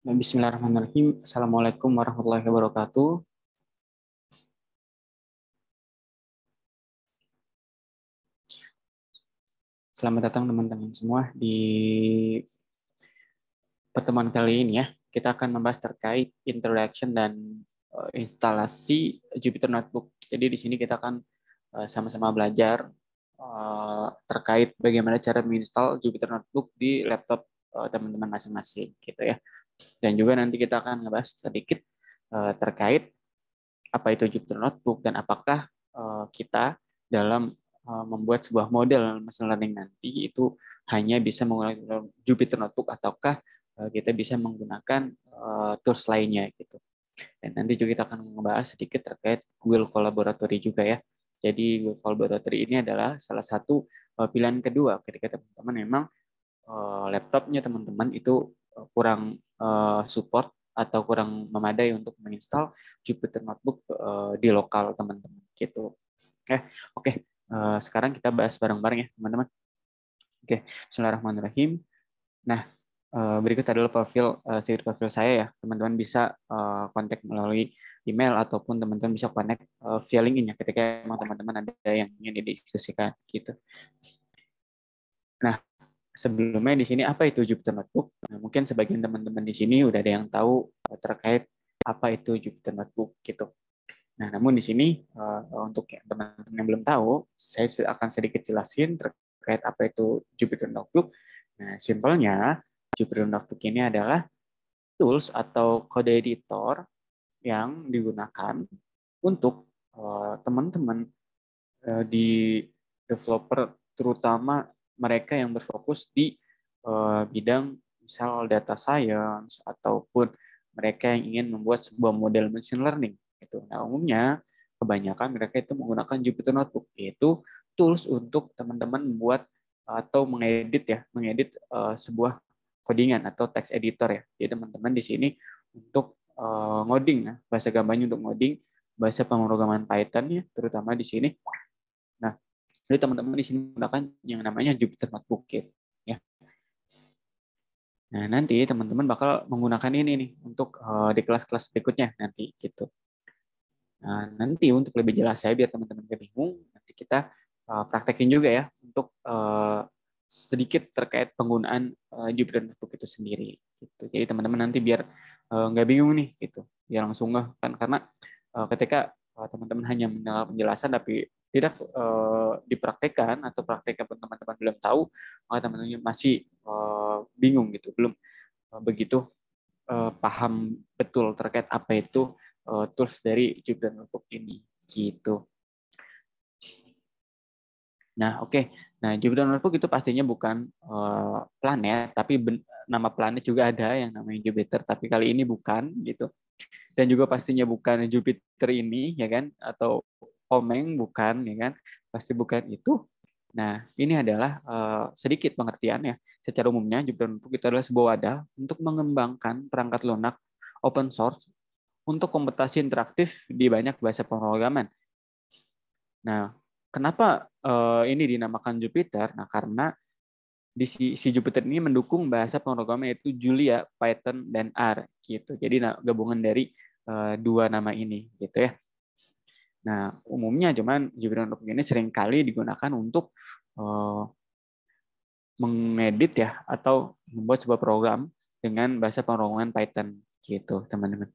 Bismillahirrahmanirrahim. Assalamualaikum warahmatullahi wabarakatuh. Selamat datang teman-teman semua di pertemuan kali ini ya. Kita akan membahas terkait introduction dan instalasi Jupyter Notebook. Jadi di sini kita akan sama-sama belajar terkait bagaimana cara menginstal Jupyter Notebook di laptop teman-teman masing-masing gitu ya. Dan juga nanti kita akan ngebahas sedikit terkait apa itu Jupyter Notebook dan apakah kita dalam membuat sebuah model machine learning nanti itu hanya bisa menggunakan Jupyter Notebook ataukah kita bisa menggunakan tools lainnya gitu. Dan nanti juga kita akan membahas sedikit terkait Google Collaboratory juga ya. Jadi Google Collaboratory ini adalah salah satu pilihan kedua ketika teman-teman memang laptopnya teman-teman itu kurang support atau kurang memadai untuk menginstal Jupyter Notebook di lokal teman-teman gitu. Oke. Sekarang kita bahas bareng-bareng ya teman-teman. Oke, Bismillahirrahmanirrahim. Nah, berikut adalah sedikit profil saya ya. Teman-teman bisa kontak melalui email ataupun teman-teman bisa connect via LinkedIn ya ketika memang teman-teman ada yang ingin didiskusikan gitu. Nah, sebelumnya di sini apa itu Jupyter Notebook? Nah, mungkin sebagian teman-teman di sini udah ada yang tahu terkait apa itu Jupyter Notebook gitu. Nah, namun di sini untuk yang teman-teman yang belum tahu, saya akan sedikit jelasin terkait apa itu Jupyter Notebook. Nah, simpelnya Jupyter Notebook ini adalah tools atau kode editor yang digunakan untuk teman-teman di developer, terutama mereka yang berfokus di bidang misal data science ataupun mereka yang ingin membuat sebuah model machine learning. Gitu. Nah, umumnya kebanyakan mereka itu menggunakan Jupyter Notebook, yaitu tools untuk teman-teman membuat atau mengedit sebuah codingan atau text editor ya. Jadi teman-teman di sini untuk ngoding, ya, bahasa gambarnya untuk ngoding, bahasa pemrograman Python ya, terutama di sini. Nah, jadi teman-teman di sini menggunakan yang namanya Jupyter Notebook ya. Nah, nanti teman-teman bakal menggunakan ini nih untuk di kelas-kelas berikutnya nanti gitu. Nah, nanti untuk lebih jelas saya biar teman-teman gak bingung, nanti kita praktekin juga ya untuk sedikit terkait penggunaan Jupyter Notebook itu sendiri. Gitu. Jadi teman-teman nanti biar nggak bingung nih gitu, biar langsung nggak kan karena ketika teman-teman hanya mendengar penjelasan tapi tidak dipraktekkan atau prakteknya pun teman-teman belum tahu, maka teman-teman masih bingung gitu, belum begitu paham betul terkait apa itu tools dari Jupyter Notebook ini gitu. Nah, oke. Nah, Jupyter Notebook itu pastinya bukan planet, tapi nama planet juga ada yang namanya Jupiter, tapi kali ini bukan gitu. Dan juga pastinya bukan Jupiter ini ya kan, atau Omeng bukan ya kan, pasti bukan itu. Nah, ini adalah sedikit pengertiannya. Secara umumnya, Jupyter Notebook itu adalah sebuah wadah untuk mengembangkan perangkat lunak open source untuk komputasi interaktif di banyak bahasa pemrograman. Nah, kenapa ini dinamakan Jupyter? Nah, karena si Jupyter ini mendukung bahasa pemrograman yaitu Julia, Python, dan R gitu. Jadi gabungan dari dua nama ini gitu ya. Nah, umumnya cuman Jupyter Notebook ini sering kali digunakan untuk mengedit ya atau membuat sebuah program dengan bahasa pemrograman Python gitu, teman-teman.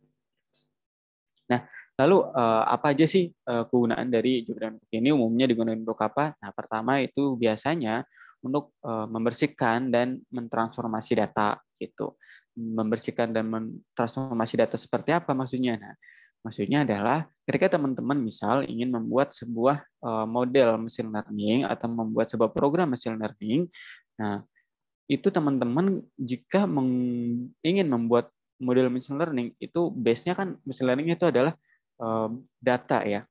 Nah, lalu apa aja sih kegunaan dari Jupyter Notebook ini? Umumnya digunakan untuk apa? Nah, pertama itu biasanya untuk membersihkan dan mentransformasi data gitu. Membersihkan dan mentransformasi data seperti apa maksudnya? Nah, maksudnya adalah ketika teman-teman misal ingin membuat sebuah model machine learning atau membuat sebuah program machine learning, nah itu teman-teman jika ingin membuat model machine learning itu base-nya kan machine learning itu adalah data ya.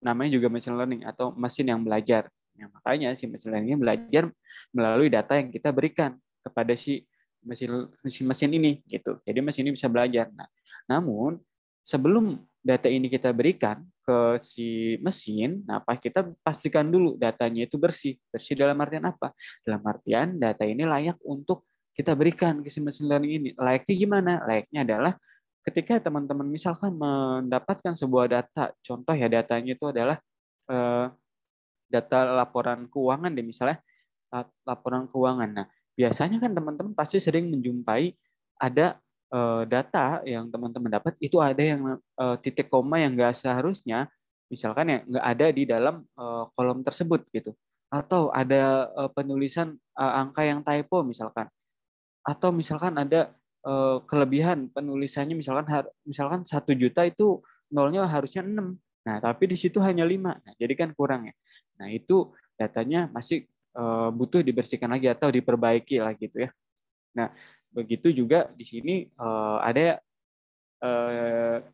Namanya juga machine learning atau mesin yang belajar. Nah, makanya si machine learning belajar melalui data yang kita berikan kepada si mesin ini gitu. Jadi mesin ini bisa belajar. Nah, namun sebelum data ini kita berikan ke si mesin, nah kita pastikan dulu datanya itu bersih. Bersih dalam artian apa? Dalam artian data ini layak untuk kita berikan ke si machine learning ini. Layaknya gimana? Layaknya adalah ketika teman-teman misalkan mendapatkan sebuah data, contoh ya datanya itu adalah eh, data laporan keuangan deh misalnya, laporan keuangan. Nah, biasanya kan teman-teman pasti sering menjumpai ada data yang teman-teman dapat itu ada yang titik koma yang nggak seharusnya, misalkan ya nggak ada di dalam kolom tersebut gitu, atau ada penulisan angka yang typo misalkan, atau misalkan ada kelebihan penulisannya misalkan 1 juta itu nolnya harusnya 6. Nah, tapi di situ hanya 5. Nah, jadi kan kurang ya. Nah, itu datanya masih butuh dibersihkan lagi atau diperbaiki lah gitu ya. Nah, begitu juga di sini ada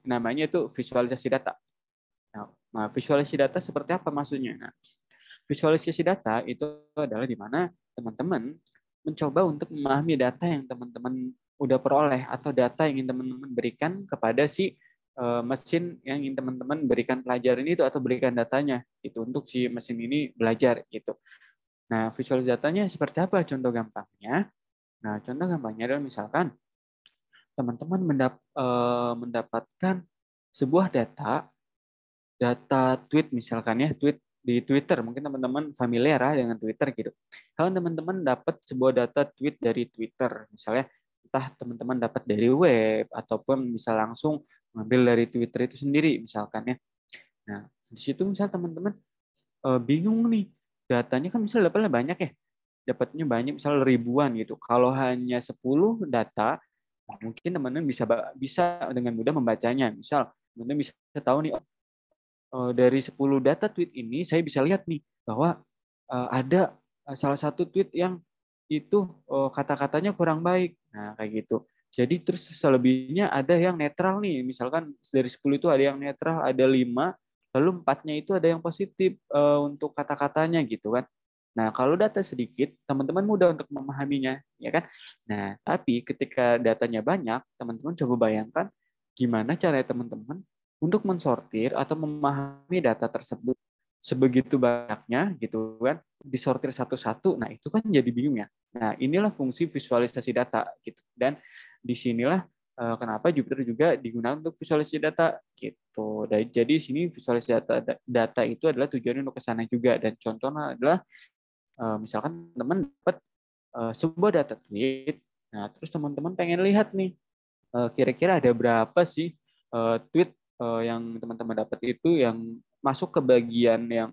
namanya itu visualisasi data. Nah, visualisasi data seperti apa maksudnya? Nah, visualisasi data itu adalah di mana teman-teman mencoba untuk memahami data yang teman-teman udah peroleh atau data yang ingin teman-teman berikan kepada si mesin yang ingin teman-teman berikan pelajaran itu atau berikan datanya itu untuk si mesin ini belajar gitu. Nah, visualisasi datanya seperti apa contoh gampangnya? Nah, contoh gampangnya adalah misalkan teman-teman mendapatkan sebuah data tweet misalkan ya, tweet di Twitter, mungkin teman-teman familiar ya dengan Twitter gitu. Kalau teman-teman dapat sebuah data tweet dari Twitter, misalnya entah teman-teman dapat dari web ataupun bisa langsung mengambil dari Twitter itu sendiri misalkan ya. Nah, di situ misal teman-teman bingung nih, datanya kan misalnya dapatnya banyak ya. Dapatnya banyak misal ribuan gitu. Kalau hanya 10 data, mungkin teman-teman bisa dengan mudah membacanya. Misal teman-teman bisa tahu nih dari 10 data tweet ini saya bisa lihat nih bahwa ada salah satu tweet yang itu kata-katanya kurang baik. Nah, kayak gitu. Jadi terus selebihnya ada yang netral nih. Misalkan dari 10 itu ada yang netral, ada 5, lalu 4-nya itu ada yang positif untuk kata-katanya gitu kan. Nah, kalau data sedikit, teman-teman mudah untuk memahaminya, ya kan? Nah, tapi ketika datanya banyak, teman-teman coba bayangkan gimana cara teman-teman untuk mensortir atau memahami data tersebut sebegitu banyaknya gitu kan, disortir satu-satu. Nah, itu kan jadi bingung ya. Nah, inilah fungsi visualisasi data gitu. Dan disinilah kenapa Jupyter juga digunakan untuk visualisasi data gitu. Dan jadi sini visualisasi data itu adalah tujuannya untuk ke sana juga, dan contohnya adalah misalkan teman dapat sebuah data tweet, nah terus teman-teman pengen lihat nih kira-kira ada berapa sih tweet yang teman-teman dapat itu yang masuk ke bagian yang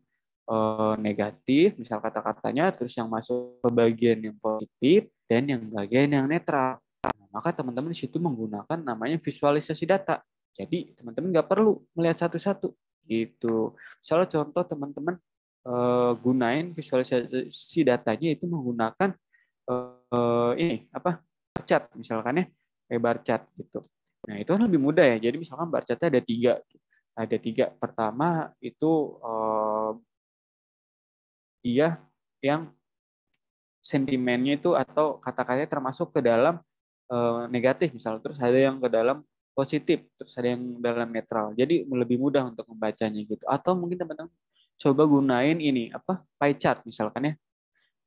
negatif, misal kata-katanya, terus yang masuk ke bagian yang positif, dan yang bagian yang netral. Nah, maka teman-teman di situ menggunakan namanya visualisasi data. Jadi teman-teman nggak perlu melihat satu-satu. Gitu. Misalnya contoh teman-teman gunain visualisasi datanya itu menggunakan ini apa chart misalkan ya, kayak bar chart gitu. Nah, itu kan lebih mudah ya. Jadi misalkan bar chartnya ada 3. Ada 3. Pertama itu dia yang sentimennya itu atau kata-katanya termasuk ke dalam negatif misalnya, terus ada yang ke dalam positif, terus ada yang dalam netral. Jadi lebih mudah untuk membacanya gitu. Atau mungkin teman-teman coba gunain ini apa pie chart misalkan ya.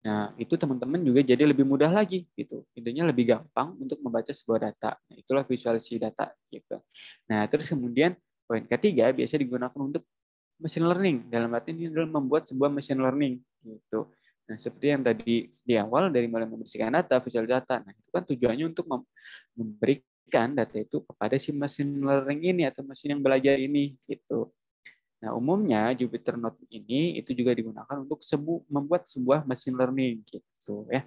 Nah, itu teman-teman juga jadi lebih mudah lagi gitu. Intinya lebih gampang untuk membaca sebuah data. Nah, itulah visualisasi data gitu. Nah, terus kemudian poin ketiga biasa digunakan untuk machine learning. Dalam arti ini adalah membuat sebuah machine learning gitu. Nah, seperti yang tadi di awal dari mulai membersihkan data, visual data. Nah, itu kan tujuannya untuk memberikan data itu kepada si machine learning ini atau mesin yang belajar ini gitu. Nah, umumnya Jupyter Notebook ini itu juga digunakan untuk membuat sebuah machine learning gitu ya.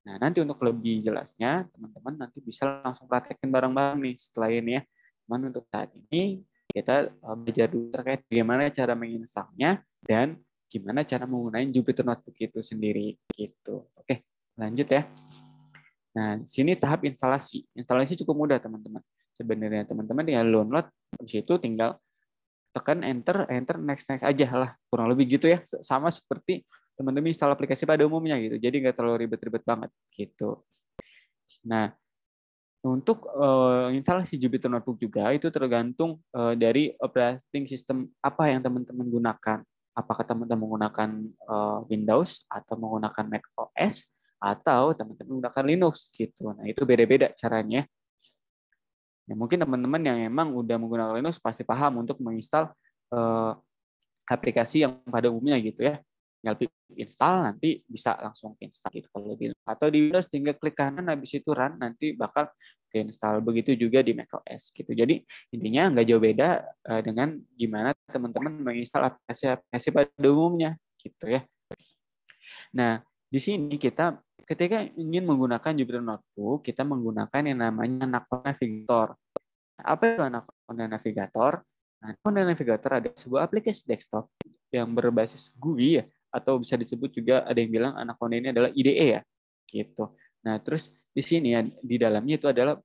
Nah, nanti untuk lebih jelasnya teman-teman nanti bisa langsung praktekin bareng-bareng nih setelah ini ya. Cuman untuk saat ini kita belajar dulu terkait bagaimana cara menginstalnya dan gimana cara menggunakan Jupyter Notebook itu sendiri gitu. Oke, lanjut ya. Nah, sini tahap instalasi. Instalasi cukup mudah teman-teman. Sebenarnya teman-teman tinggal download, habis itu tinggal tekan enter, enter, next, next aja lah. Kurang lebih gitu ya. Sama seperti teman-teman install aplikasi pada umumnya gitu. Jadi nggak terlalu ribet-ribet banget gitu. Nah, untuk instalasi Jupyter Notebook juga itu tergantung dari operating system apa yang teman-teman gunakan. Apakah teman-teman menggunakan Windows atau menggunakan Mac OS atau teman-teman menggunakan Linux gitu. Nah, itu beda-beda caranya. Ya, mungkin teman-teman yang emang udah menggunakan Linux pasti paham untuk menginstal aplikasi yang pada umumnya gitu ya. Tinggal install nanti bisa langsung install gitu kalau di atau di Windows tinggal klik kanan habis itu run nanti bakal ke install. Begitu juga di macOS gitu. Jadi intinya nggak jauh beda dengan gimana teman-teman menginstal aplikasi pada umumnya gitu ya. Nah, di sini kita ketika ingin menggunakan Jupyter Notebook, kita menggunakan yang namanya Anaconda Navigator. Apa itu Anaconda Navigator? Anaconda Navigator ada sebuah aplikasi desktop yang berbasis GUI ya, atau bisa disebut juga ada yang bilang Anaconda ini adalah IDE ya, gitu. Nah, terus di sini ya di dalamnya itu adalah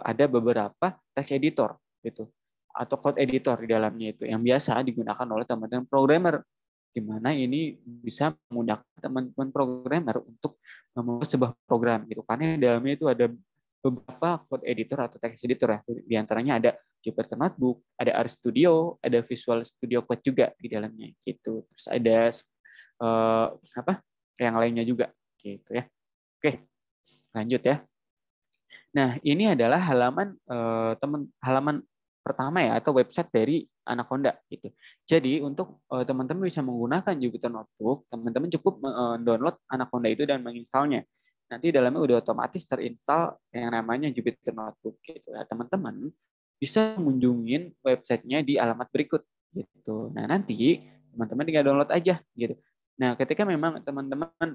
ada beberapa text editor gitu atau code editor di dalamnya itu yang biasa digunakan oleh teman-teman programmer di mana ini bisa memudahkan teman-teman programmer untuk membuat sebuah program gitu. Karena di dalamnya itu ada beberapa code editor atau text editor ya. Di antaranya ada Jupyter Notebook, ada RStudio, ada Visual Studio Code juga di dalamnya gitu. Terus ada apa? Yang lainnya juga gitu ya. Oke, lanjut ya. Nah, ini adalah halaman pertama ya atau website dari Anaconda gitu. Jadi untuk teman-teman bisa menggunakan Jupyter Notebook, teman-teman cukup download Anaconda itu dan menginstalnya. Nanti dalamnya udah otomatis terinstall yang namanya Jupyter Notebook gitu. Nah, teman-teman bisa mengunjungin websitenya di alamat berikut gitu. Nah, nanti teman-teman tinggal download aja gitu. Nah, ketika memang teman-teman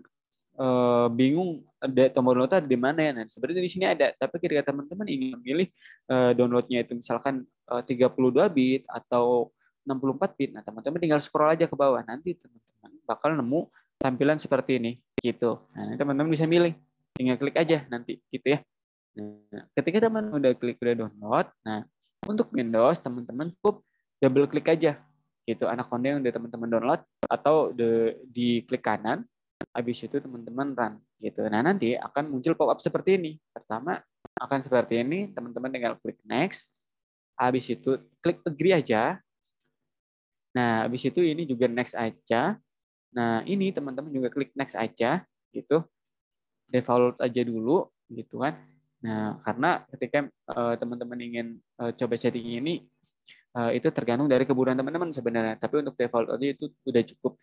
bingung ada tombol download di mana ya. Nah, sebenarnya di sini ada, tapi ketika teman-teman ingin memilih downloadnya itu misalkan 32 bit atau 64 bit, nah teman-teman tinggal scroll aja ke bawah. Nanti teman-teman bakal nemu tampilan seperti ini gitu. Nah, teman-teman bisa milih, tinggal klik aja nanti gitu ya. Nah, ketika teman udah klik udah download, nah untuk Windows teman-teman cukup double klik aja gitu Anaconda yang udah teman-teman download atau di klik kanan. Habis itu teman-teman run gitu. Nah, nanti akan muncul pop-up seperti ini. Pertama akan seperti ini, teman-teman tinggal klik next. Habis itu klik agree aja. Nah, habis itu ini juga next aja. Nah, ini teman-teman juga klik next aja gitu. Default aja dulu gitu kan. Nah, karena ketika teman-teman ingin coba setting ini itu tergantung dari kebutuhan teman-teman sebenarnya. Tapi untuk default aja itu udah cukup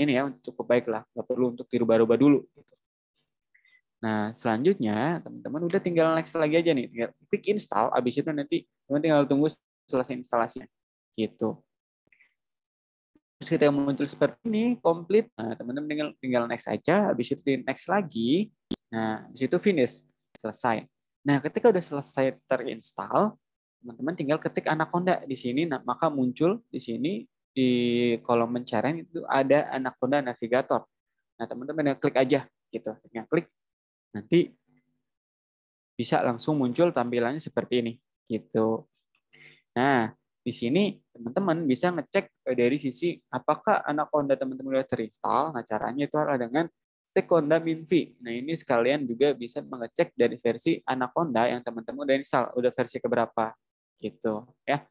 ini ya cukup baik lah, nggak perlu untuk dirubah-rubah dulu. Nah selanjutnya teman-teman udah tinggal next lagi aja nih, tinggal klik install, abis itu nanti teman tinggal tunggu selesai instalasinya, gitu. Terus kita muncul seperti ini, komplit. Nah teman-teman tinggal next aja, abis itu next lagi. Nah abis itu finish, selesai. Nah ketika udah selesai terinstall, teman-teman tinggal ketik Anaconda di sini, nah, maka muncul di sini di kolom pencarian itu ada Anaconda Navigator. Nah, teman-teman klik aja gitu. Tinggal klik nanti bisa langsung muncul tampilannya seperti ini gitu. Nah, di sini teman-teman bisa ngecek dari sisi apakah Anaconda teman-teman sudah terinstall. Nah, caranya itu adalah dengan Anaconda Minvi. Nah, ini sekalian juga bisa mengecek dari versi Anaconda yang teman-teman udah install, udah versi keberapa gitu ya.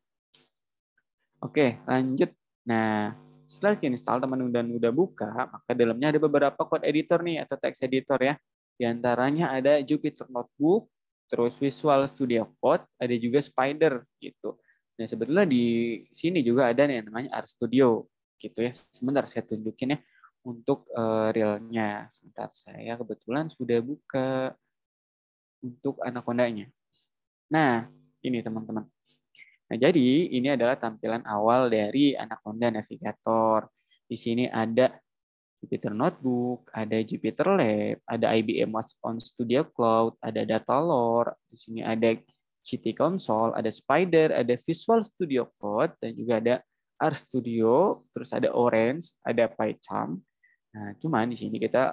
Oke, lanjut. Nah, setelah install teman-teman udah buka, maka dalamnya ada beberapa code editor nih atau text editor ya. Di antaranya ada Jupyter Notebook, terus Visual Studio Code, ada juga Spider gitu. Nah, sebetulnya di sini juga ada nih yang namanya RStudio gitu ya. Sebentar saya tunjukin ya untuk realnya. Sebentar, saya kebetulan sudah buka untuk Anaconda-nya. Nah, ini teman-teman. Nah, jadi ini adalah tampilan awal dari Anaconda Navigator. Di sini ada Jupyter Notebook, ada Jupyter Lab, ada IBM Watson on Studio Cloud, ada Datalore, di sini ada Qt Console, ada Spider, ada Visual Studio Code, dan juga ada RStudio, terus ada Orange, ada PyCharm. Nah, cuman di sini kita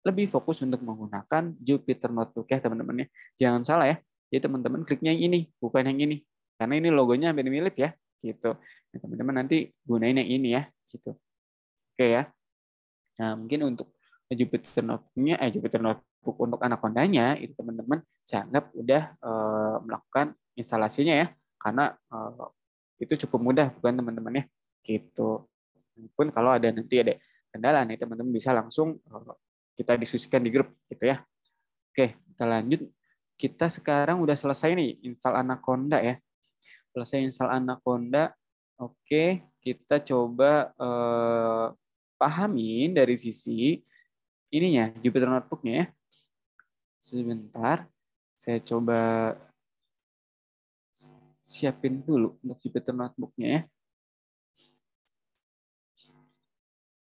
lebih fokus untuk menggunakan Jupyter Notebook ya teman-teman ya. Jangan salah ya. Jadi teman-teman kliknya yang ini, bukan yang ini. Karena ini logonya hampir mirip ya, gitu. Nah, teman-teman nanti gunain yang ini ya, gitu. Oke ya. Nah, mungkin untuk Jupyter Notebook untuk Anaconda-nya itu teman-teman saya anggap udah melakukan instalasinya ya, karena itu cukup mudah bukan teman-teman ya, gitu. Pun kalau ada nanti ada kendala nih teman-teman bisa langsung kita diskusikan di grup gitu ya. Oke, kita lanjut. Kita sekarang udah selesai nih install Anaconda ya. Selesai install Anaconda. Oke, kita coba pahamin dari sisi ininya, Jupyter Notebook-nya ya. Sebentar, saya coba siapin dulu untuk Jupyter Notebook-nya ya.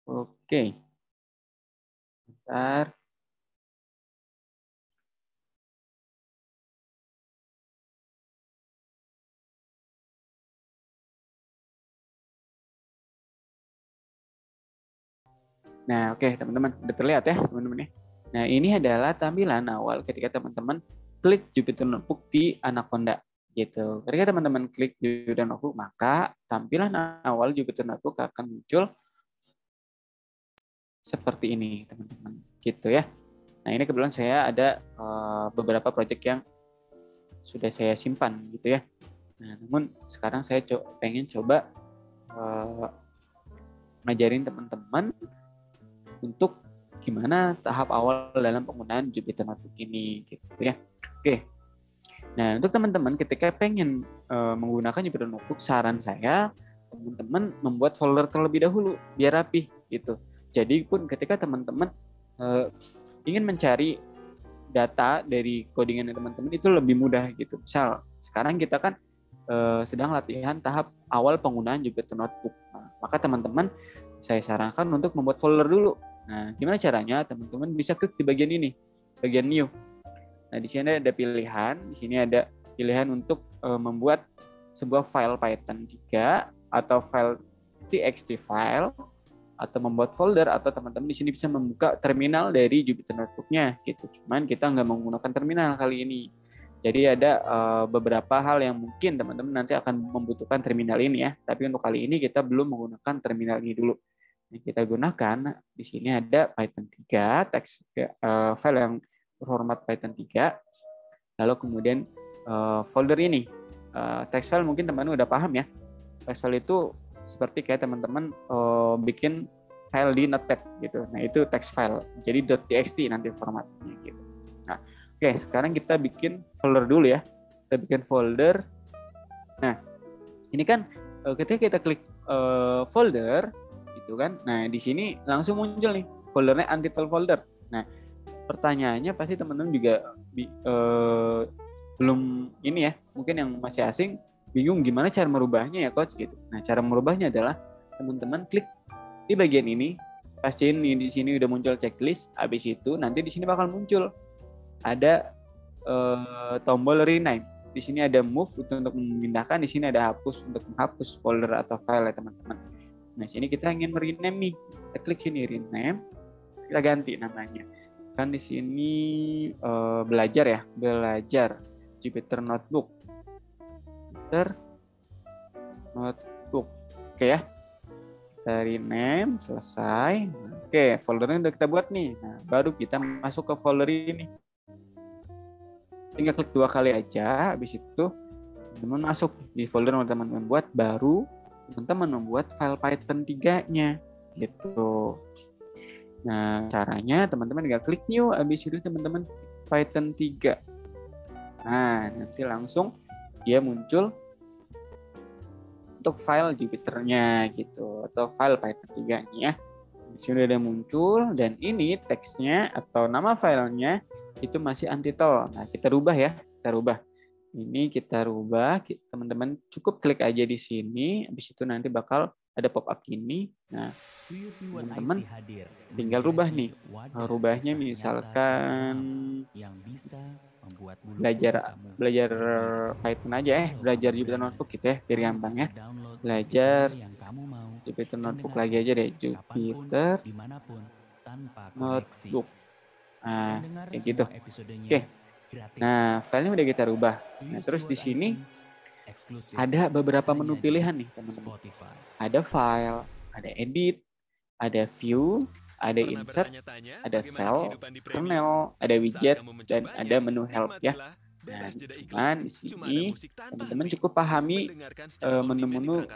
Oke. Bentar. Nah, oke teman-teman, udah terlihat ya teman-teman ya. Nah, ini adalah tampilan awal ketika teman-teman klik Jupyter Notebook di Anaconda gitu. Ketika teman-teman klik Jupyter Notebook, maka tampilan awal Jupyter Notebook akan muncul seperti ini, teman-teman. Gitu ya. Nah, ini kebetulan saya ada beberapa project yang sudah saya simpan gitu ya. Nah, namun sekarang saya pengen coba ngajarin teman-teman untuk gimana tahap awal dalam penggunaan Jupyter Notebook ini gitu ya. Oke. Nah, untuk teman-teman ketika pengen menggunakan Jupyter Notebook, saran saya teman-teman membuat folder terlebih dahulu biar rapi gitu. Jadi pun ketika teman-teman ingin mencari data dari codingan teman-teman itu lebih mudah gitu. Misal sekarang kita kan sedang latihan tahap awal penggunaan Jupyter Notebook. Nah, maka teman-teman saya sarankan untuk membuat folder dulu. Nah, gimana caranya? Teman-teman bisa klik di bagian ini, bagian new. Nah, di sini ada pilihan, di sini ada pilihan untuk membuat sebuah file Python 3 atau file txt file atau membuat folder, atau teman-teman di sini bisa membuka terminal dari Jupyter Notebook-nya gitu. Cuman kita nggak menggunakan terminal kali ini. Jadi ada beberapa hal yang mungkin teman-teman nanti akan membutuhkan terminal ini ya. Tapi untuk kali ini kita belum menggunakan terminal ini dulu. Yang kita gunakan di sini ada Python 3, teks file yang berformat Python 3. Lalu kemudian folder ini. Text file mungkin teman-teman udah paham ya. Text file itu seperti kayak teman-teman bikin file di Notepad gitu. Nah, itu text file. Jadi .txt nanti formatnya gitu. Nah, oke, sekarang kita bikin folder dulu ya. Kita bikin folder. Nah, ini kan ketika kita klik folder gitu kan. Nah, di sini langsung muncul nih foldernya untitled folder. Nah, pertanyaannya pasti teman-teman juga belum ini ya, mungkin yang masih asing bingung gimana cara merubahnya ya coach gitu. Nah, cara merubahnya adalah teman-teman klik di bagian ini, pastiin di sini udah muncul checklist, habis itu nanti di sini bakal muncul ada tombol rename. Di sini ada move untuk memindahkan, di sini ada hapus untuk menghapus folder atau file ya teman-teman. Nah, sini kita ingin rename nih. Kita klik sini rename, kita ganti namanya. Kan di sini belajar ya, belajar Jupyter Notebook. Jupyter Notebook. Oke ya. Kita rename, selesai. Oke, foldernya udah kita buat nih. Nah, baru kita masuk ke folder ini. Tinggal klik 2 kali aja, habis itu teman-teman masuk di folder yang teman-teman buat, baru teman-teman membuat file Python 3-nya gitu. Nah, caranya teman-teman tinggal klik new, habis itu teman-teman Python 3. Nah, nanti langsung dia muncul untuk file Jupyter-nya gitu, atau file Python 3-nya. Di sini udah muncul, dan ini teksnya atau nama filenya itu masih untitled. Nah, kita rubah ya, kita rubah. Ini kita rubah, teman-teman cukup klik aja di sini, habis itu nanti bakal ada pop-up gini. Nah, teman-teman tinggal rubah nih. Rubahnya misalkan belajar Python aja belajar Jupyter Notebook gitu ya, biar gampang ya. Belajar Jupyter Notebook lagi aja deh, Jupyter Notebook. Nah, kayak gitu. Oke. Nah, filenya udah kita rubah. Nah, terus di sini ada beberapa menu pilihan nih, teman-teman. Ada file, ada edit, ada view, ada insert, ada cell, kernel, ada widget, dan ada menu help ya. Nah, cuman di sini teman-teman cukup pahami menu-menu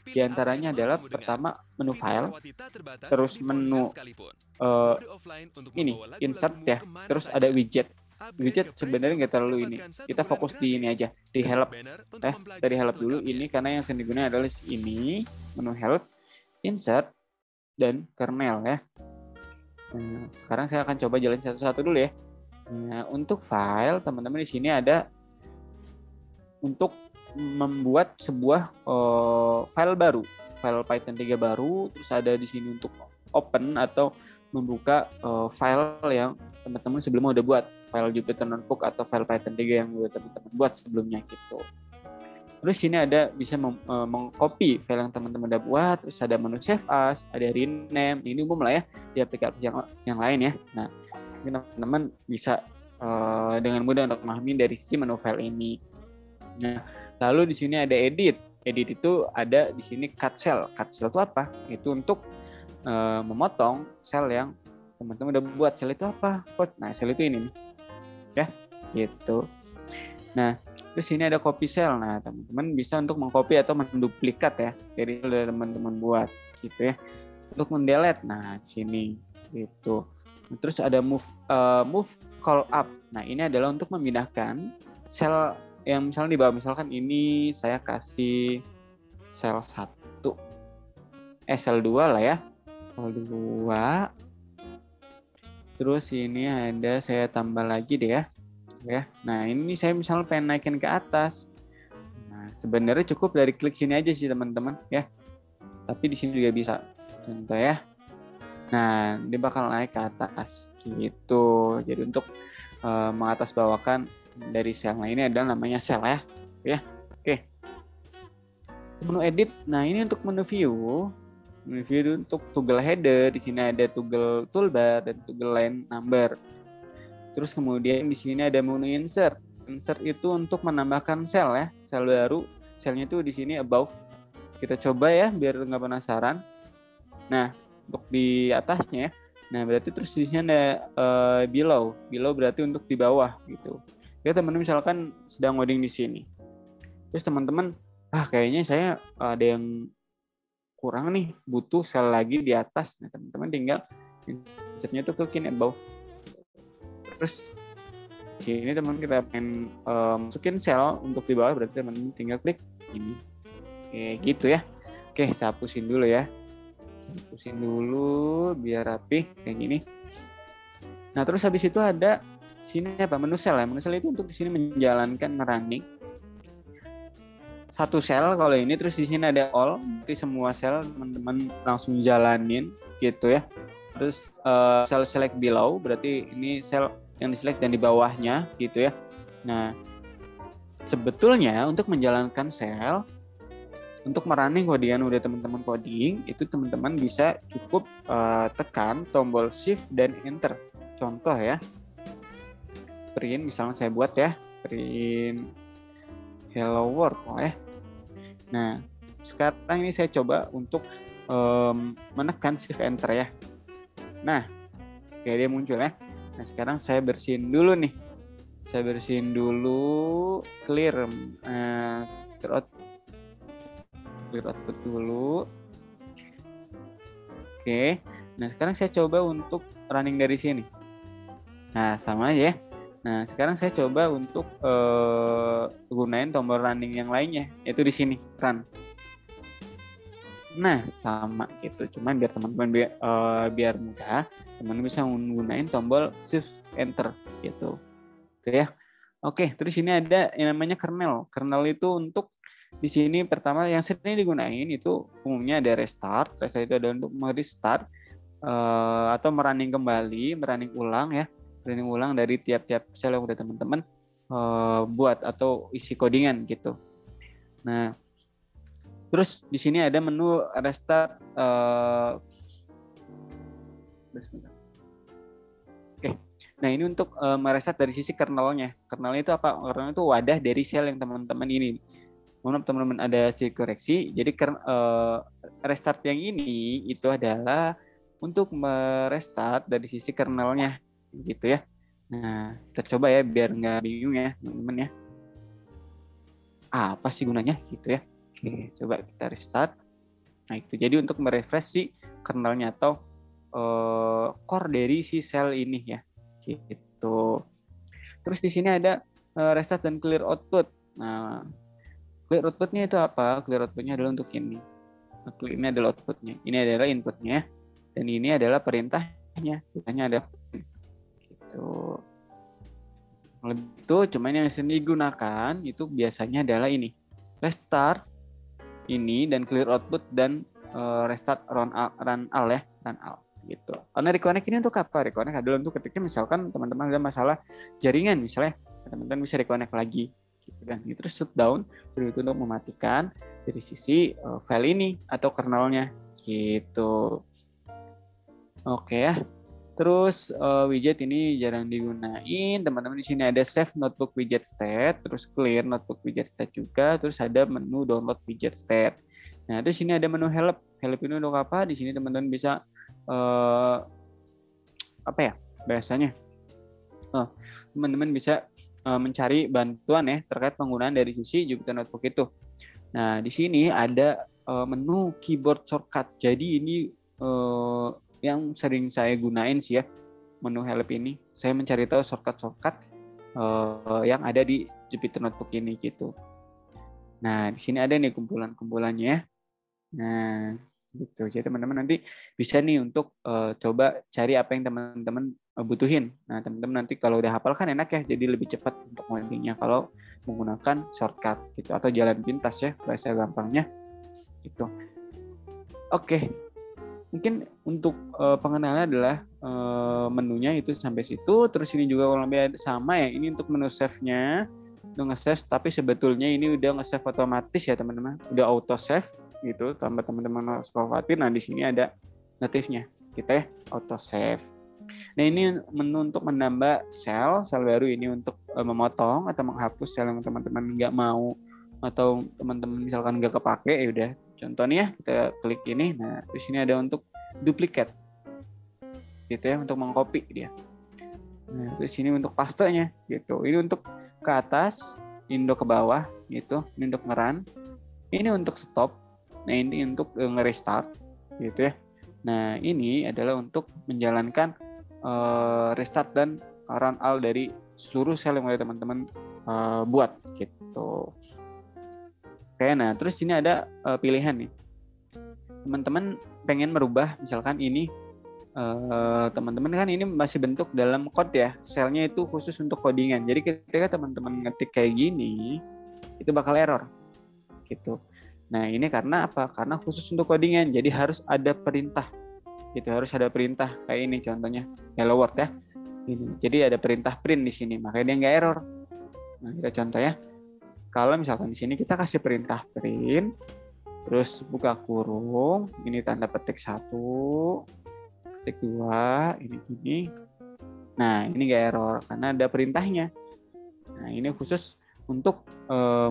diantaranya adalah pertama menu file, terus menu ini insert ya, terus ada widget. Widget sebenarnya nggak terlalu ini. Kita fokus di ini aja, di help. Dari help dulu ini karena yang sering digunakan adalah ini menu help, insert, dan kernel ya. Nah, sekarang saya akan coba jelasin satu-satu dulu ya. Nah, untuk file, teman-teman di sini ada untuk membuat sebuah file baru, file Python 3 baru, terus ada di sini untuk open atau membuka file yang teman-teman sebelumnya udah buat, file Jupyter Notebook atau file Python 3 yang udah teman-teman buat sebelumnya gitu. Terus sini ada bisa mengcopy file yang teman-teman udah buat, terus ada menu save as, ada rename, ini umum lah ya di aplikasi yang lain ya. Nah, teman-teman bisa dengan mudah untuk memahami dari sisi menu file ini. Nah, lalu di sini ada edit. Edit itu ada di sini cut cell. Cut cell itu apa? Itu untuk memotong sel yang teman-teman udah buat. Sel itu apa? Nah, sel itu ini nih. Ya, gitu. Nah, terus sini ada copy cell. Nah, teman-teman bisa untuk mengcopy atau menduplikat ya dari teman-teman buat gitu ya. Untuk mendelete. Nah, di sini gitu. Terus ada move call up. Nah, ini adalah untuk memindahkan sel yang misalnya di bawah. Misalkan ini saya kasih sel 1. Sel 2 lah ya. Sel 2. Terus ini ada saya tambah lagi deh ya. Nah, ini saya misalnya pengen naikin ke atas. Nah, sebenarnya cukup dari klik sini aja sih, teman-teman ya. Tapi di sini juga bisa. Contoh ya. Nah, dia bakal naik ke atas gitu. Jadi untuk mengatasbawahkan dari sel. Nah, ini adalah namanya sel ya. Oke. Menu edit. Nah, ini untuk menu view. Menu view untuk toggle header. Di sini ada toggle toolbar dan toggle line number. Terus kemudian di sini ada menu insert. Insert itu untuk menambahkan sel ya, sel baru. Selnya itu di sini above. Kita coba ya biar nggak penasaran. Nah, untuk di atasnya, nah berarti terus di sini ada below. Below berarti untuk di bawah gitu. Ya teman-teman misalkan sedang ngoding di sini. Terus teman-teman, kayaknya saya ada yang kurang nih, butuh sel lagi di atas. Nah, teman-teman tinggal insertnya itu klikin above. Terus di sini teman kita pengen masukin sel untuk di bawah, berarti teman-teman tinggal klik ini. Kayak gitu ya. Oke, saya hapusin dulu ya. Hapusin dulu biar rapi kayak gini. Nah, terus habis itu ada sini apa? Menu sel ya. Menu sel itu untuk di sini menjalankan running satu sel kalau ini, terus di sini ada all, berarti semua sel teman-teman langsung jalanin gitu ya. Terus sel select below, berarti ini sel yang di-select dan di bawahnya gitu ya. Nah, sebetulnya untuk menjalankan sel, untuk merunning codingan udah teman-teman coding, itu teman-teman bisa cukup tekan tombol shift dan enter. Contoh ya, print misalnya saya buat ya, print hello world ya. Nah, sekarang ini saya coba untuk menekan shift enter ya. Nah, kayak dia muncul ya. Nah, sekarang saya bersihin dulu nih. Saya bersihin dulu, clear output dulu. Oke. Nah, sekarang saya coba untuk running dari sini. Nah, sama aja ya. Nah, sekarang saya coba untuk gunain tombol running yang lainnya, yaitu di sini, run. Nah, sama gitu. Cuman biar teman-teman biar mudah, teman-teman bisa menggunakan tombol shift enter gitu. Oke ya. Oke, terus ini ada yang namanya kernel. Kernel itu untuk di sini pertama yang sering digunain itu umumnya ada restart. Restart itu adalah untuk merestart atau merunning kembali, merunning ulang ya. Running ulang dari tiap-tiap sel yang udah teman-teman buat atau isi codingan gitu. Nah, terus di sini ada menu restart. Oke. Nah, ini untuk merestart dari sisi kernelnya. Kernelnya itu apa? Kernelnya itu wadah dari sel yang teman-teman ini. Mohon teman-teman ada sedikit koreksi. Jadi restart yang ini itu adalah untuk merestart dari sisi kernelnya gitu ya. Nah, kita coba ya biar nggak bingung ya teman-teman ya. Apa sih gunanya gitu ya. Oke, coba kita restart. Nah, itu jadi untuk merefresh si kernelnya atau core dari si sel ini ya. Gitu. Terus di sini ada restart dan clear output. Nah, clear outputnya itu apa? Clear outputnya adalah untuk ini. Clear ini adalah outputnya. Ini adalah inputnya. Dan ini adalah perintahnya. Perintahnya ada gitu. Lebih itu cuman yang sering digunakan itu biasanya adalah ini. Restart ini dan clear output dan restart run all ya. Run all gitu. Karena reconnect ini untuk apa? Reconnect adalah untuk ketika misalkan teman-teman ada masalah jaringan misalnya, teman-teman bisa reconnect lagi gitu kan. Terus shutdown itu untuk mematikan dari sisi file ini atau kernelnya gitu. Oke ya. Terus widget ini jarang digunain. Teman-teman di sini ada save notebook widget state, terus clear notebook widget state juga, terus ada menu download widget state. Nah, terus sini ada menu help. Help ini untuk apa? Di sini teman-teman bisa apa ya? Bahasanya. Teman-teman bisa mencari bantuan ya terkait penggunaan dari sisi Jupyter Notebook itu. Nah, di sini ada menu keyboard shortcut. Jadi ini yang sering saya gunain sih ya, menu help ini. Saya mencari tahu shortcut yang ada di Jupyter Notebook ini gitu. Nah, di sini ada nih kumpulan-kumpulannya ya. Nah, gitu. Jadi teman-teman nanti bisa nih untuk coba cari apa yang teman-teman butuhin. Nah, teman-teman nanti kalau udah hafal kan enak ya, jadi lebih cepat untuk ngodingnya kalau menggunakan shortcut gitu atau jalan pintas ya, bahasa gampangnya. Gitu. Oke. Mungkin untuk pengenalan adalah menunya itu sampai situ. Terus ini juga kurang lebih sama ya. Ini untuk menu save-nya. Udah nge-save, tapi sebetulnya ini udah nge-save otomatis ya teman-teman. Udah auto save gitu. Tanpa teman-teman harus khawatir. Nah di sini ada native-nya. Kita ya auto save. Nah ini menu untuk menambah sel baru ini untuk memotong atau menghapus sel yang teman-teman nggak mau atau teman-teman misalkan nggak kepake ya udah. Contohnya kita klik ini, nah di sini ada untuk duplicate, gitu ya, untuk mengcopy dia. Nah di sini untuk pastenya, gitu. Ini untuk ke atas, ini untuk ke bawah, gitu. Ini untuk ngerun, ini untuk stop, nah ini untuk nge-restart, gitu ya. Nah ini adalah untuk menjalankan restart dan run all dari seluruh sel yang teman-teman buat, gitu. Oke, nah terus sini ada pilihan nih. Teman-teman pengen merubah misalkan ini teman-teman kan ini masih bentuk dalam code ya. Selnya itu khusus untuk codingan. Jadi ketika teman-teman ngetik kayak gini, itu bakal error. Gitu. Nah, ini karena apa? Karena khusus untuk codingan. Jadi harus ada perintah. Gitu, harus ada perintah kayak ini contohnya. Hello world ya. Ini. Jadi ada perintah print di sini, makanya dia nggak error. Nah, kita contoh ya. Kalau misalkan di sini kita kasih perintah print, terus buka kurung, ini tanda petik 1, petik 2, ini. Nah, ini nggak error karena ada perintahnya. Nah, ini khusus untuk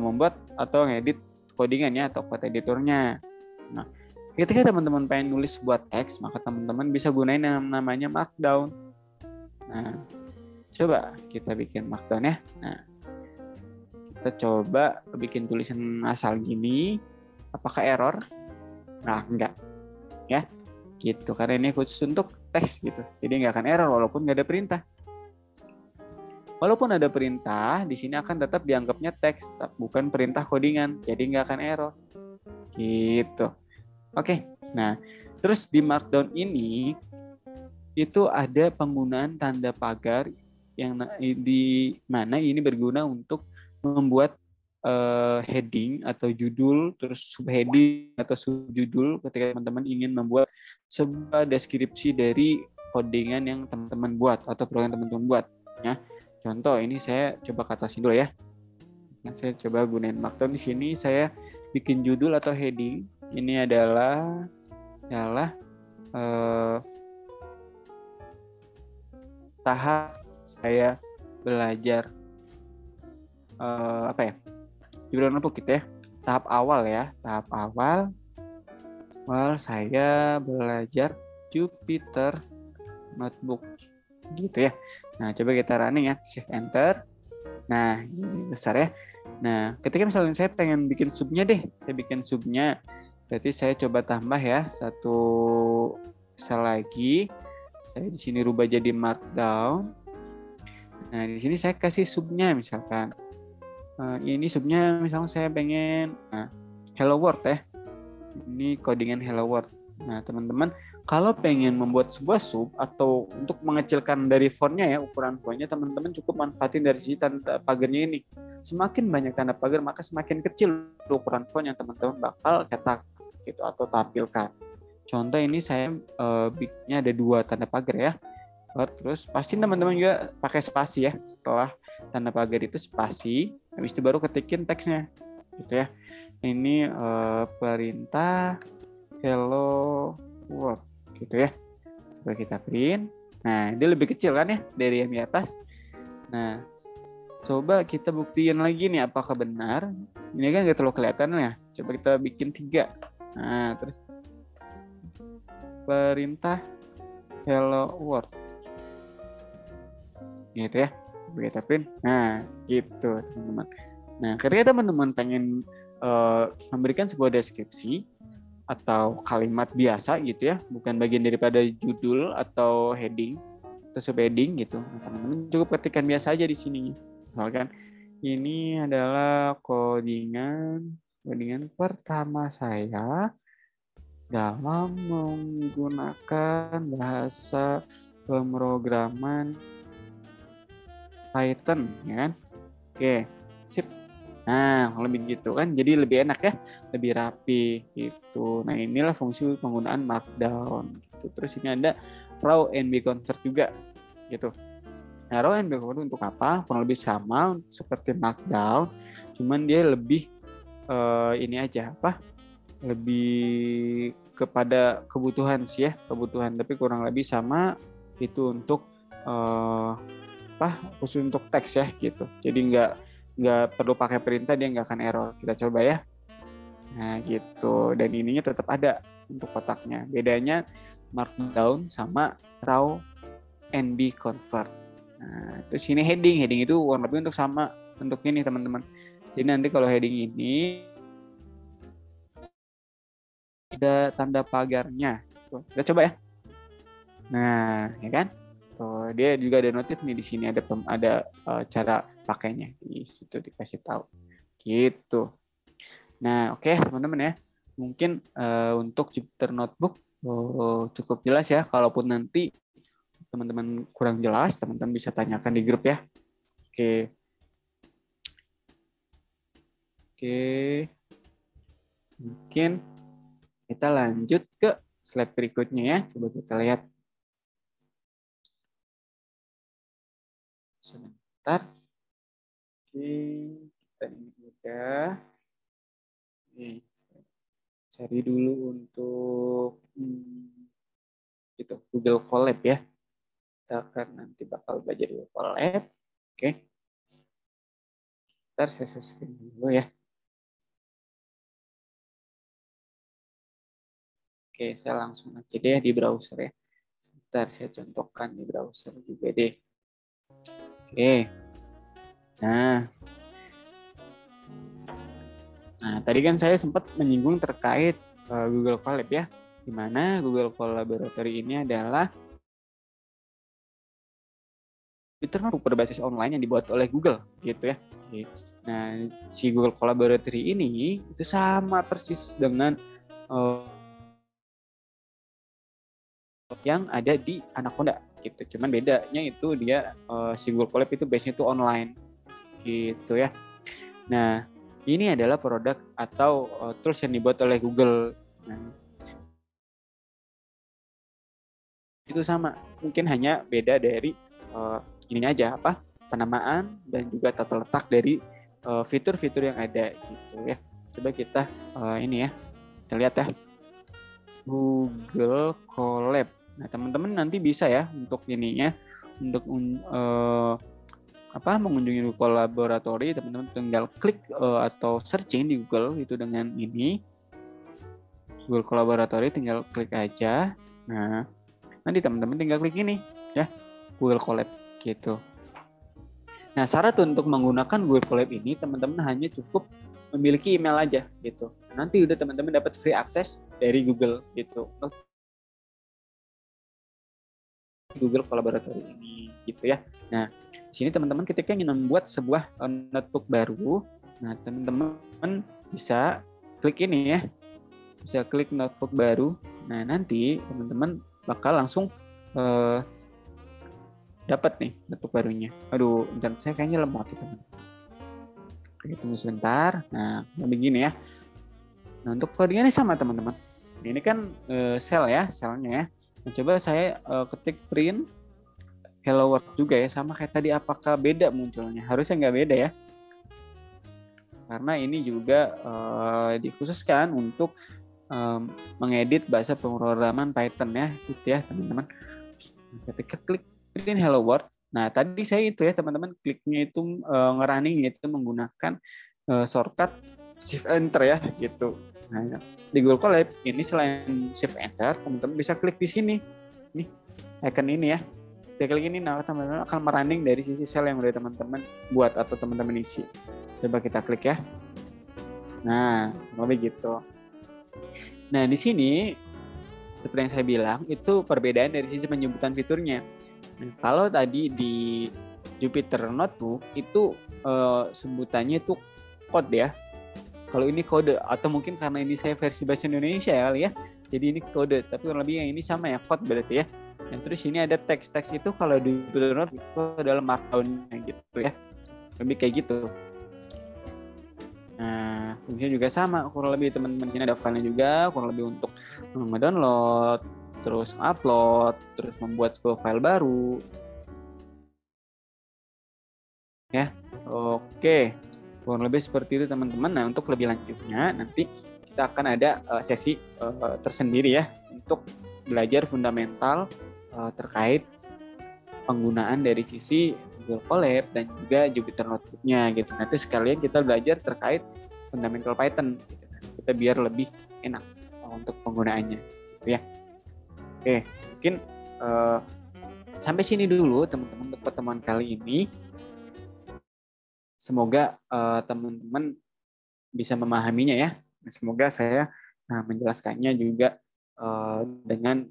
membuat atau ngedit codingannya atau code editornya. Nah, ketika teman-teman pengen nulis buat teks, maka teman-teman bisa gunain yang namanya Markdown. Nah, coba kita bikin Markdown ya. Nah, kita coba bikin tulisan asal gini, apakah error? Nah, enggak. Ya, gitu. Karena ini khusus untuk teks gitu. Jadi nggak akan error walaupun nggak ada perintah. Walaupun ada perintah, di sini akan tetap dianggapnya teks, bukan perintah codingan. Jadi nggak akan error. Gitu. Oke. Nah, terus di Markdown ini itu ada penggunaan tanda pagar yang di mana ini berguna untuk membuat heading atau judul, terus subheading atau subjudul ketika teman-teman ingin membuat sebuah deskripsi dari codingan yang teman-teman buat atau program teman-teman buat. Ya. Contoh ini saya coba katasin dulu ya. Nah, saya coba gunain Markdown di sini. Saya bikin judul atau heading. Ini adalah tahap saya belajar apa ya? Jupyter Notebook gitu ya. Tahap awal ya, tahap awal saya belajar Jupyter Notebook. gitu ya. Nah, coba kita running ya, shift enter. Nah, ini besar ya. Nah, ketika misalnya saya pengen bikin subnya deh, saya bikin subnya. Berarti saya coba tambah ya satu sel lagi. Saya di sini rubah jadi markdown. Nah, di sini saya kasih subnya misalkan. Ini subnya misalnya saya pengen hello world ya. Ini codingan hello world. Nah, teman-teman, kalau pengen membuat sebuah sub atau untuk mengecilkan dari fontnya ya, ukuran fontnya, teman-teman cukup manfaatin dari sisi tanda pagarnya ini. Semakin banyak tanda pagar, maka semakin kecil ukuran font yang teman-teman bakal cetak gitu atau tampilkan. Contoh ini saya bikinnya ada 2 tanda pagar ya. Terus pasti teman-teman juga pakai spasi ya. Setelah tanda pagar itu spasi, habis itu baru ketikin teksnya gitu ya. Ini perintah hello world gitu ya. Coba kita print. Nah, dia lebih kecil kan ya dari yang di atas. Nah, coba kita buktiin lagi nih apakah benar. Ini kan nggak terlalu kelihatan ya. Coba kita bikin 3. Nah, terus perintah hello world gitu ya. Kita print. Nah, gitu teman-teman. Nah, ketika teman-teman pengen memberikan sebuah deskripsi atau kalimat biasa gitu ya, bukan bagian daripada judul atau heading atau subheading gitu. Nah, teman-teman cukup ketikkan biasa aja di sini. Misalkan ini adalah codingan pertama saya dalam menggunakan bahasa pemrograman Python, ya kan? Oke, sip. Nah, lebih gitu kan, jadi lebih enak ya, lebih rapi gitu. Nah, inilah fungsi penggunaan markdown. Gitu. Terus ini ada raw NB convert juga, gitu. Nah, raw NB convert untuk apa? Kurang lebih sama seperti markdown, cuman dia lebih ini aja apa? Lebih kepada kebutuhan sih ya, kebutuhan. Tapi kurang lebih sama itu untuk khusus untuk teks ya gitu. Jadi nggak perlu pakai perintah, dia nggak akan error. Kita coba ya. Nah gitu. Dan ininya tetap ada untuk kotaknya. Bedanya markdown sama raw NB convert. Nah, terus ini heading itu kurang lebih untuk sama untuk ini teman-teman. Jadi nanti kalau heading ini ada tanda pagarnya. Tuh, kita coba ya. Nah, ya kan? Tuh, dia juga ada notif nih di sini, ada cara pakainya di situ dikasih tahu. Gitu. Nah, oke teman-teman ya. Mungkin untuk Jupyter Notebook cukup jelas ya. Kalaupun nanti teman-teman kurang jelas, teman-teman bisa tanyakan di grup ya. Oke. Mungkin kita lanjut ke slide berikutnya ya. Coba kita lihat. Sebentar. Oke, kita ini udah. Cari dulu untuk itu Google Colab ya. Kita akan nanti bakal belajar Google Colab. Oke. Ntar saya screen dulu ya. Oke, saya langsung aja deh di browser ya. Sebentar saya contohkan di browser juga deh. Oke. Nah, tadi kan saya sempat menyinggung terkait Google Colab ya, di mana Google Collaboratory ini adalah fitur berbasis online yang dibuat oleh Google, gitu ya. Nah, si Google Collaboratory ini itu sama persis dengan yang ada di Anaconda, gitu. Cuman bedanya itu dia si Google Colab itu base-nya itu online, gitu ya. Nah, ini adalah produk atau tools yang dibuat oleh Google. Nah, itu sama, mungkin hanya beda dari ininya aja penamaan dan juga tata letak dari fitur-fitur yang ada gitu ya. Coba kita ini ya, kita lihat ya, Google Colab. Nah teman-teman nanti bisa ya untuk ininya, untuk mengunjungi Google Laboratory, teman-teman tinggal klik atau searching di Google itu dengan ini Google Collaboratory, tinggal klik aja. Nah nanti teman-teman tinggal klik ini ya. Google Colab gitu. Nah, syarat untuk menggunakan Google Colab ini teman-teman hanya cukup memiliki email aja gitu. Nanti udah teman-teman dapat free akses dari Google gitu. Google Collaboratory ini gitu ya. Nah, di sini teman-teman ketika ingin membuat sebuah notebook baru, nah teman-teman bisa klik ini ya. Bisa klik notebook baru. Nah, nanti teman-teman bakal langsung dapat nih notebook barunya. Aduh, internet saya kayaknya lemot gitu. Tunggu sebentar. Nah, begini ya. Nah, untuk kodenya ini sama teman-teman. Ini kan sel ya, selnya ya. Nah, coba saya ketik print hello world juga ya, sama kayak tadi. Apakah beda munculnya? Harusnya nggak beda ya. Karena ini juga dikhususkan untuk mengedit bahasa pemrograman Python ya, gitu ya teman-teman. Ketika klik print hello world, nah tadi saya itu ya teman-teman kliknya itu ngerunning itu menggunakan shortcut shift enter ya gitu. Nah, di Google Colab ini selain shift enter, teman-teman bisa klik di sini. Nih, icon ini ya. Kita klik ini, nah teman-teman akan merunning dari sisi sel yang udah teman-teman buat atau teman-teman isi. Coba kita klik ya. Nah, lebih gitu. Nah, di sini seperti yang saya bilang, itu perbedaan dari sisi penyebutan fiturnya. Nah, kalau tadi di Jupyter Notebook itu sebutannya itu code ya. Kalau ini kode, atau mungkin karena ini saya versi bahasa Indonesia ya kali ya, jadi ini kode, tapi kurang lebih yang ini sama ya, code berarti ya. Dan terus ini ada teks itu kalau di Jupyter Notebook itu adalah markdown gitu ya, lebih kayak gitu. Nah, fungsinya juga sama, kurang lebih teman-teman sini ada filenya juga, kurang lebih untuk mendownload, terus upload, terus membuat sebuah file baru. Ya, oke. Kurang lebih seperti itu teman-teman. Nah, untuk lebih lanjutnya nanti kita akan ada sesi tersendiri ya untuk belajar fundamental terkait penggunaan dari sisi Google Colab dan juga Jupyter Notebook-nya gitu. Nanti sekalian kita belajar terkait fundamental Python gitu. Kita biar lebih enak untuk penggunaannya gitu ya. Oke, mungkin sampai sini dulu teman-teman untuk pertemuan kali ini. Semoga teman-teman bisa memahaminya ya. Semoga saya menjelaskannya juga dengan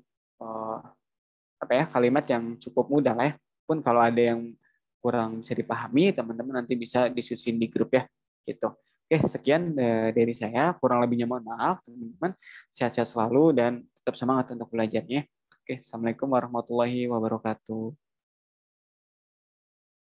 kalimat yang cukup mudah lah ya. Pun kalau ada yang kurang bisa dipahami, teman-teman nanti bisa diskusi di grup ya. Gitu. Oke, sekian dari saya. Kurang lebihnya mohon maaf, teman-teman. Sehat-sehat selalu dan tetap semangat untuk belajarnya. Oke, Assalamualaikum warahmatullahi wabarakatuh.